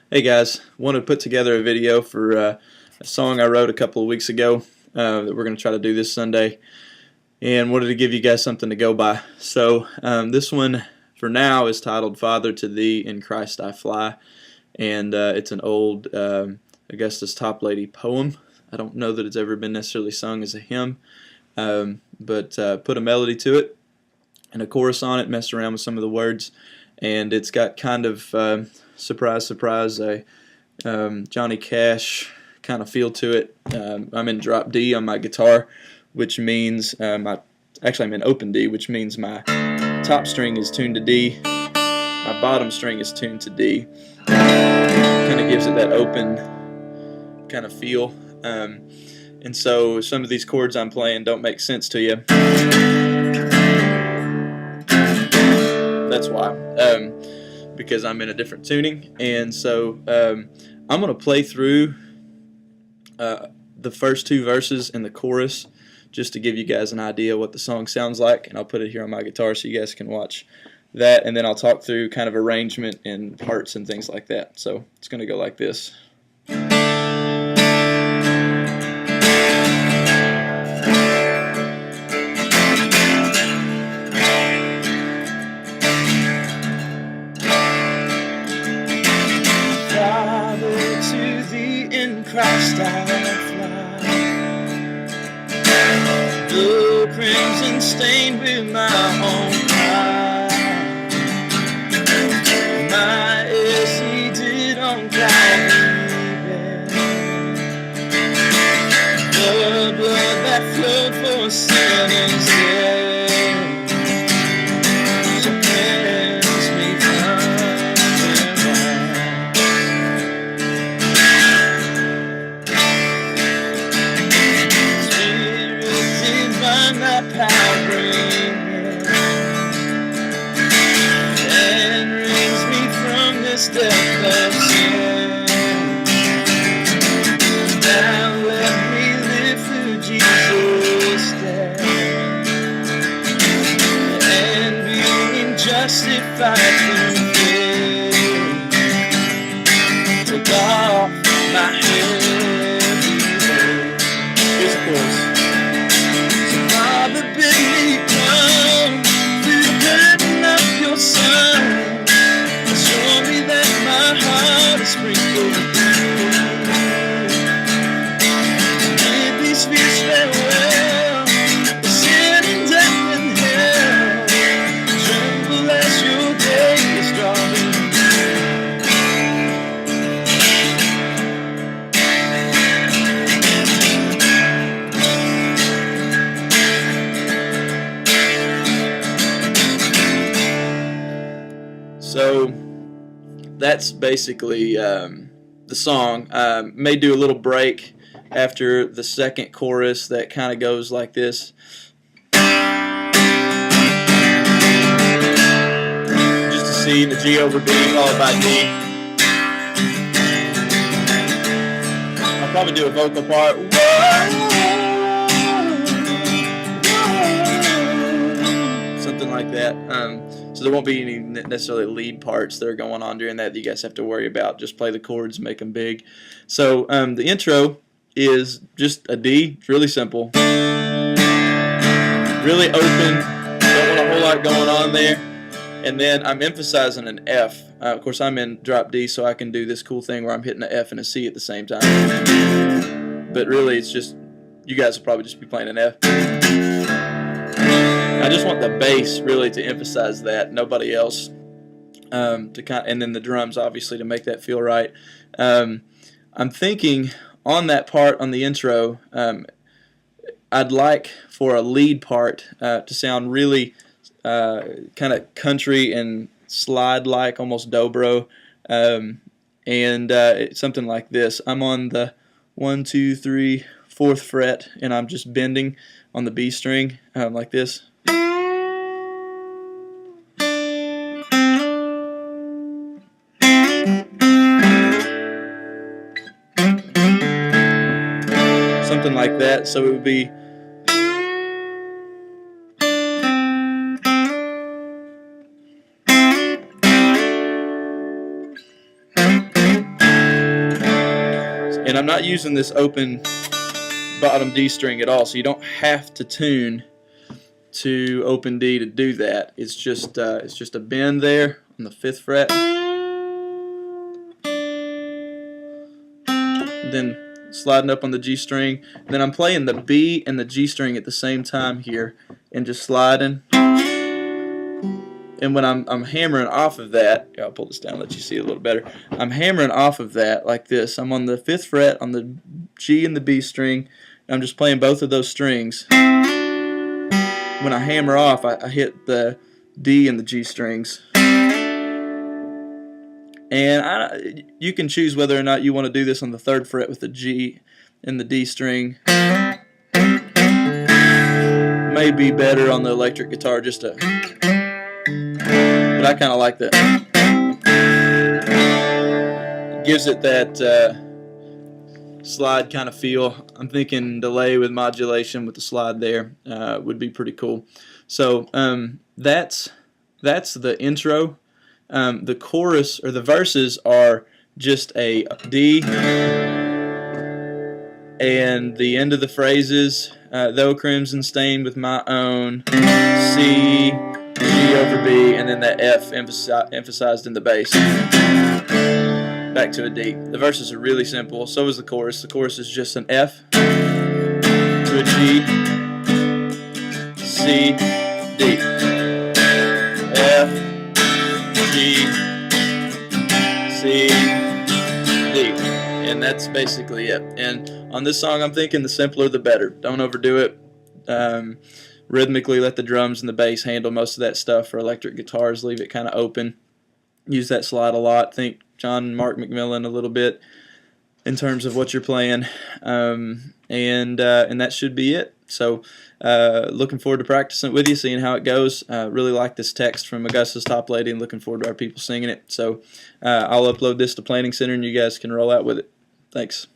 Hey guys, wanted to put together a video for a song I wrote a couple of weeks ago that we're going to try to do this Sunday, and wanted to give you guys something to go by. So this one for now is titled Father to Thee, in Christ I Fly, and it's an old Augustus Toplady poem. I don't know that it's ever been necessarily sung as a hymn, but put a melody to it and a chorus on it, messed around with some of the words, and it's got kind of surprise, surprise, a Johnny Cash kind of feel to it. I'm in drop D on my guitar, which means I'm in open D, which means my top string is tuned to D, my bottom string is tuned to D. Kind of gives it that open kind of feel. And so some of these chords I'm playing don't make sense to you. That's why. Because I'm in a different tuning, and so I'm going to play through the first two verses and the chorus just to give you guys an idea what the song sounds like, and I'll put it here on my guitar so you guys can watch that, and then I'll talk through kind of arrangement and parts and things like that. So it's going to go like this. Father, to Thee in Christ I fly, the crimson stained with my own pride. My as He did on Calvary, the blood that flowed for sinners dead, so cleanse me from that power bring and rings me from this death of sin. Now let me live through Jesus' death and being justified through faith. Take off my heavy weight. Here's the chorus. So that's basically the song. May do a little break after the second chorus that kind of goes like this. Just a C, the G over D, followed by D. I'll probably do a vocal part. Something like that. So there won't be any necessarily lead parts that are going on during that you guys have to worry about. Just play the chords, make them big. So the intro is just a D. It's really simple. Really open. Don't want a whole lot going on there. And then I'm emphasizing an F. Of course, I'm in drop D, so I can do this cool thing where I'm hitting an F and a C at the same time. But really, it's just, you guys will probably just be playing an F. I just want the bass really to emphasize that, nobody else. And then the drums, obviously, to make that feel right. I'm thinking on that part on the intro, I'd like for a lead part to sound really kind of country and slide-like, almost dobro, and something like this. I'm on the 1, 2, 3, 4th fret, and I'm just bending on the B string like this. Something like that, so it would be And I'm not using this open bottom D string at all, so you don't have to tune to open D to do that. It's just a bend there on the 5th fret, then sliding up on the G string. Then I'm playing the B and the G string at the same time here, and just sliding. And when I'm hammering off of that, I'll pull this down, let you see it a little better. I'm hammering off of that like this. I'm on the 5th fret on the G and the B string. And I'm just playing both of those strings. When I hammer off, I hit the D and the G strings. And you can choose whether or not you want to do this on the 3rd fret with the G and the D string. May be better on the electric guitar, but I kind of like that. It gives it that slide kind of feel. I'm thinking delay with modulation with the slide there would be pretty cool. So that's the intro. The chorus or the verses are just a D, and the end of the phrases, though crimson stained with my own, C, G over B, and then that F emphasized in the bass. Back to a D. The verses are really simple. So is the chorus. The chorus is just an F to a G, C, D, F, G, C, D, and that's basically it. And on this song, I'm thinking the simpler the better. Don't overdo it. Rhythmically, let the drums and the bass handle most of that stuff. For electric guitars, leave it kind of open. Use that slide a lot. Think John and Mark McMillan a little bit in terms of what you're playing, and that should be it. So looking forward to practicing it with you, seeing how it goes. Really like this text from Augustus Toplady, and looking forward to our people singing it. So I'll upload this to Planning Center, and you guys can roll out with it. Thanks.